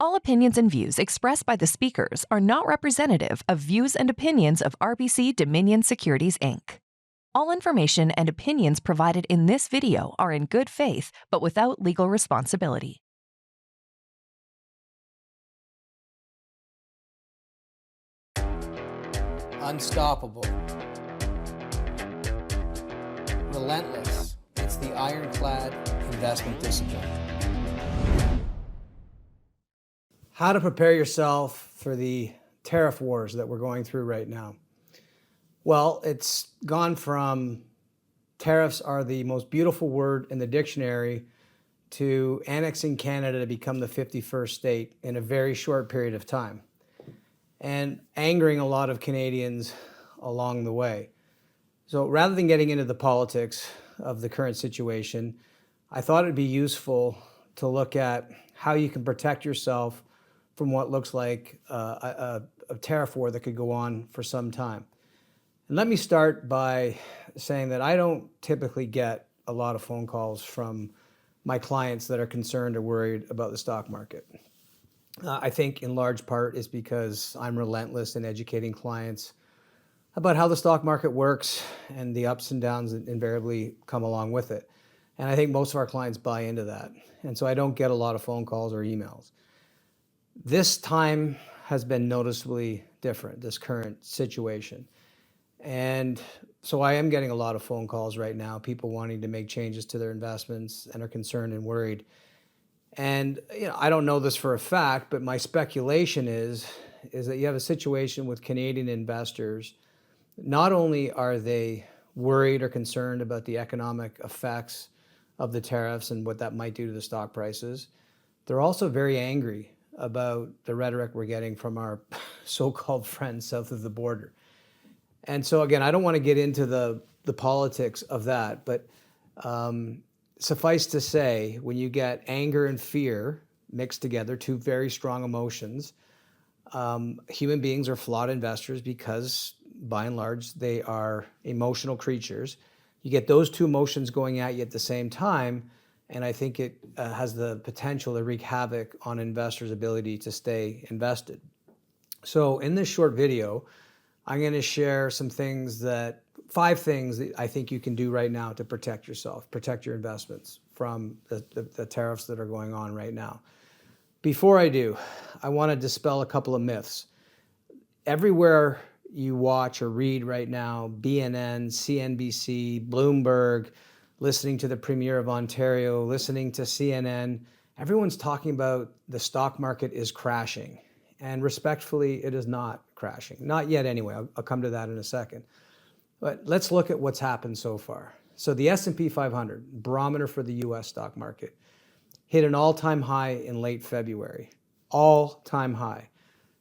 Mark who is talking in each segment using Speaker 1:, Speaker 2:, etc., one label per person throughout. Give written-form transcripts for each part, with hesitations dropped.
Speaker 1: All opinions and views expressed by the speakers are not representative of views and opinions of RBC Dominion Securities, Inc. All information and opinions provided in this video are in good faith, but without legal responsibility.
Speaker 2: Unstoppable. Relentless. It's the ironclad investment discipline. How to prepare yourself for the tariff wars that we're going through right now. Well, it's gone from tariffs are the most beautiful word in the dictionary to annexing Canada to become the 51st state in a very short period of time, and angering a lot of Canadians along the way. So rather than getting into the politics of the current situation, I thought it'd be useful to look at how you can protect yourself from what looks like a tariff war that could go on for some time. And let me start by saying that I don't typically get a lot of phone calls from my clients that are concerned or worried about the stock market. I think in large part is because I'm relentless in educating clients about how the stock market works and the ups and downs that invariably come along with it. And I think most of our clients buy into that. And so I don't get a lot of phone calls or emails. This time has been noticeably different, this current situation. And so I am getting a lot of phone calls right now, people wanting to make changes to their investments and are concerned and worried. And I don't know this for a fact, but my speculation is that you have a situation with Canadian investors. Not only are they worried or concerned about the economic effects of the tariffs and what that might do to the stock prices, they're also very angry about the rhetoric we're getting from our so-called friends south of the border. And so again, I don't want to get into the politics of that, but suffice to say, when you get anger and fear mixed together, two very strong emotions, human beings are flawed investors because by and large, they are emotional creatures. You get those two emotions going at you at the same time, and I think it has the potential to wreak havoc on investors' ability to stay invested. So in this short video, I'm going to share five things that I think you can do right now to protect yourself, protect your investments from the tariffs that are going on right now. Before I do, I want to dispel a couple of myths. Everywhere you watch or read right now, BNN, CNBC, Bloomberg, listening to the Premier of Ontario, listening to CNN, everyone's talking about the stock market is crashing. And respectfully, it is not crashing. Not yet anyway. I'll come to that in a second. But let's look at what's happened so far. So the S&P 500, barometer for the US stock market, hit an all-time high in late February. All-time high.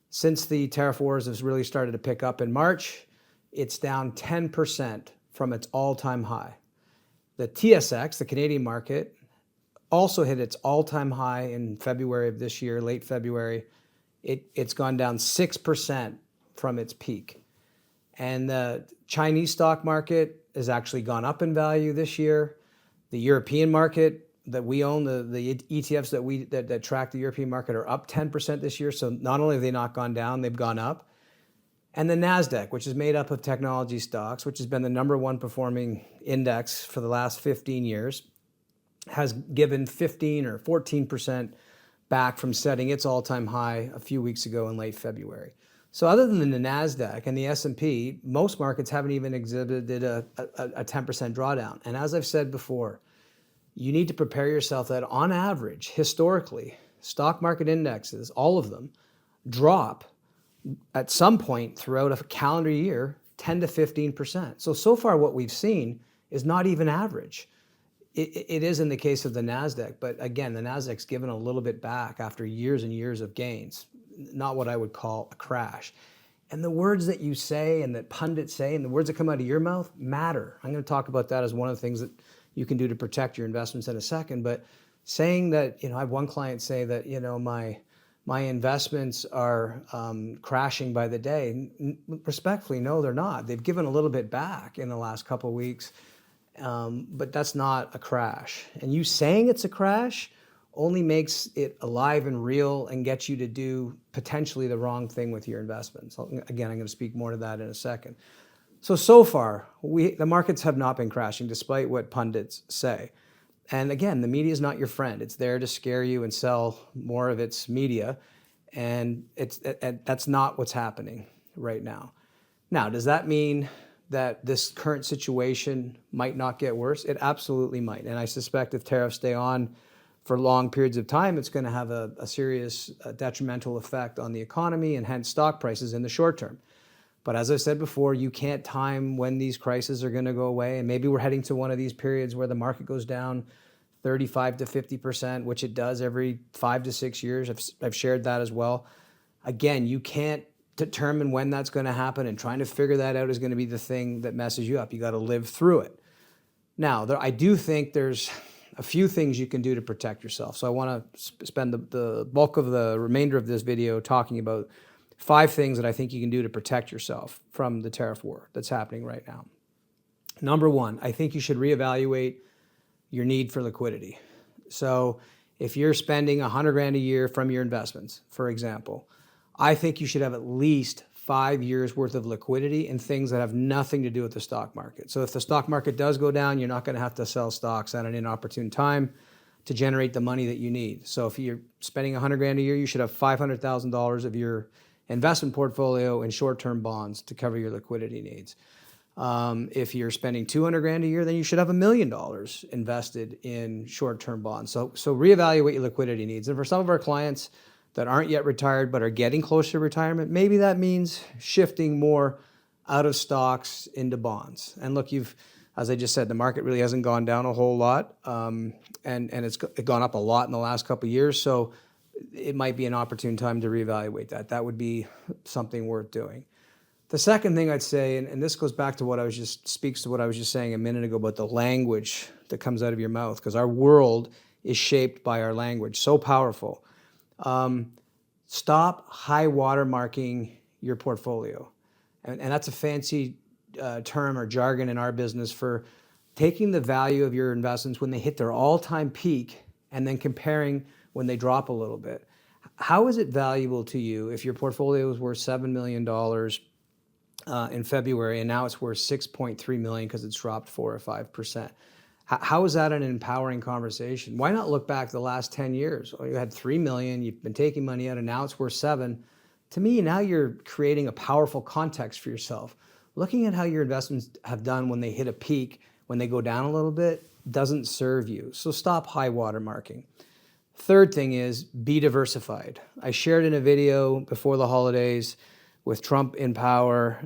Speaker 2: Since the tariff wars have really started to pick up in March, it's down 10% from its all-time high. The TSX, the Canadian market, also hit its all-time high in February of this year, late February. It's gone down 6% from its peak. And the Chinese stock market has actually gone up in value this year. The European market that we own, the ETFs that track the European market are up 10% this year. So not only have they not gone down, they've gone up. And the NASDAQ, which is made up of technology stocks, which has been the number one performing index for the last 15 years, has given 15 or 14% back from setting its all-time high a few weeks ago in late February. So other than the NASDAQ and the S&P, most markets haven't even exhibited a 10% drawdown. And as I've said before, you need to prepare yourself that on average, historically, stock market indexes, all of them, drop at some point throughout a calendar year, 10 to 15%. So far what we've seen is not even average. It is in the case of the NASDAQ, but again, the NASDAQ's given a little bit back after years and years of gains, not what I would call a crash. And the words that you say and that pundits say and the words that come out of your mouth matter. I'm going to talk about that as one of the things that you can do to protect your investments in a second, but saying that, I have one client say that, my investments are crashing by the day. Respectfully, no, they're not. They've given a little bit back in the last couple of weeks, but that's not a crash. And you saying it's a crash only makes it alive and real and gets you to do potentially the wrong thing with your investments. Again, I'm going to speak more to that in a second. So far, the markets have not been crashing despite what pundits say. And again, the media is not your friend. It's there to scare you and sell more of its media. And that's not what's happening right now. Now, does that mean that this current situation might not get worse? It absolutely might. And I suspect if tariffs stay on for long periods of time, it's going to have a serious detrimental effect on the economy and hence stock prices in the short term. But as I said before, you can't time when these crises are going to go away. And maybe we're heading to one of these periods where the market goes down 35 to 50%, which it does every 5 to 6 years. I've shared that as well. Again, you can't determine when that's going to happen, and trying to figure that out is going to be the thing that messes you up. You got to live through it. Now, I do think there's a few things you can do to protect yourself. So I want to spend the bulk of the remainder of this video talking about 5 things that I think you can do to protect yourself from the tariff war that's happening right now. Number 1, I think you should reevaluate your need for liquidity. So if you're spending $100,000 a year from your investments, for example, I think you should have at least 5 years worth of liquidity in things that have nothing to do with the stock market. So if the stock market does go down, you're not going to have to sell stocks at an inopportune time to generate the money that you need. So if you're spending $100,000 a year, you should have $500,000 of your investment portfolio in short-term bonds to cover your liquidity needs. If you're spending $200,000 a year, then you should have $1 million invested in short-term bonds. So reevaluate your liquidity needs. And for some of our clients that aren't yet retired but are getting closer to retirement, maybe that means shifting more out of stocks into bonds. And look, as I just said, the market really hasn't gone down a whole lot, and it's gone up a lot in the last couple of years. So it might be an opportune time to reevaluate that. That would be something worth doing. The second thing I'd say, and this goes back to speaks to what I was just saying a minute ago about the language that comes out of your mouth, because our world is shaped by our language, so powerful. Stop high watermarking your portfolio. And that's a fancy term or jargon in our business for taking the value of your investments when they hit their all-time peak and then comparing when they drop a little bit. How is it valuable to you if your portfolio is worth $7 million in February and now it's worth $6.3 million because it's dropped 4 or 5%? How is that an empowering conversation? Why not look back the last 10 years? Well, you had 3 million, you've been taking money out, and now it's worth 7. To me, now you're creating a powerful context for yourself. Looking at how your investments have done when they hit a peak, when they go down a little bit, doesn't serve you. So stop high watermarking. Third thing is be diversified. I shared in a video before the holidays with Trump in power,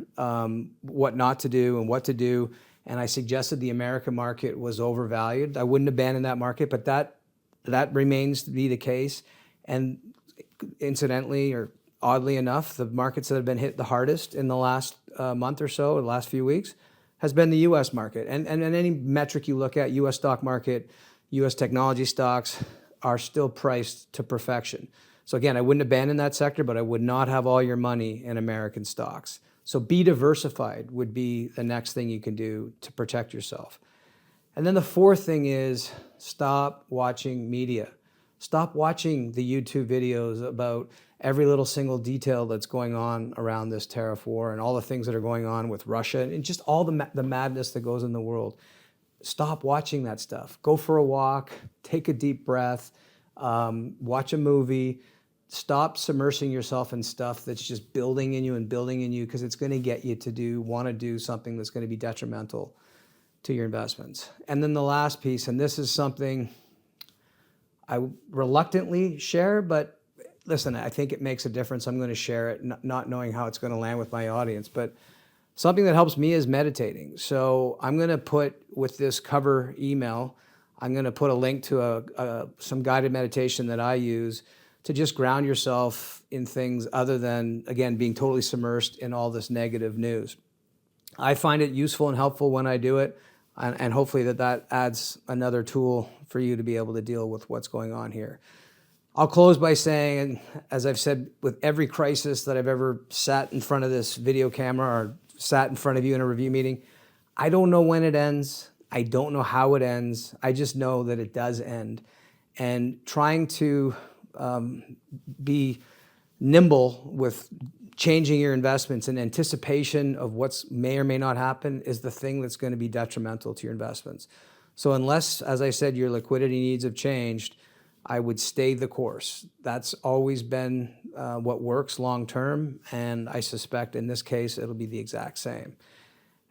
Speaker 2: what not to do and what to do. And I suggested the American market was overvalued. I wouldn't abandon that market, but that remains to be the case. And incidentally, or oddly enough, the markets that have been hit the hardest in the last month or so, or the last few weeks, has been the U.S. market. And any metric you look at, U.S. stock market, U.S. technology stocks are still priced to perfection. So again, I wouldn't abandon that sector, but I would not have all your money in American stocks. So be diversified would be the next thing you can do to protect yourself. And then the fourth thing is stop watching media. Stop watching the YouTube videos about every little single detail that's going on around this tariff war and all the things that are going on with Russia and just all the madness that goes in the world. Stop watching that stuff. Go for a walk, take a deep breath, watch a movie. Stop submersing yourself in stuff that's just building in you because it's going to get you to want to do something that's going to be detrimental to your investments. And then the last piece, and this is something I reluctantly share, but listen, I think it makes a difference. I'm going to share it, not knowing how it's going to land with my audience, but something that helps me is meditating. So I'm going to put, with this cover email, I'm going to put a link to some guided meditation that I use to just ground yourself in things other than, again, being totally submersed in all this negative news. I find it useful and helpful when I do it, and hopefully that adds another tool for you to be able to deal with what's going on here. I'll close by saying, and as I've said with every crisis that I've ever sat in front of this video camera or sat in front of you in a review meeting, I don't know when it ends. I don't know how it ends. I just know that it does end. and trying to be nimble with changing your investments in anticipation of what's may or may not happen is the thing that's going to be detrimental to your investments. So unless, as I said, your liquidity needs have changed, I would stay the course. That's always been what works long term, and I suspect in this case it'll be the exact same.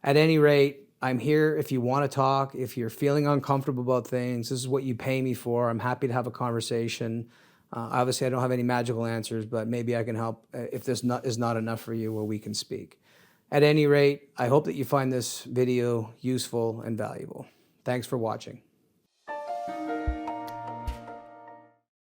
Speaker 2: At any rate, I'm here if you want to talk, if you're feeling uncomfortable about things. This is what you pay me for. I'm happy to have a conversation. Obviously, I don't have any magical answers, but maybe I can help if this is not enough for you where we can speak. At any rate, I hope that you find this video useful and valuable. Thanks for watching.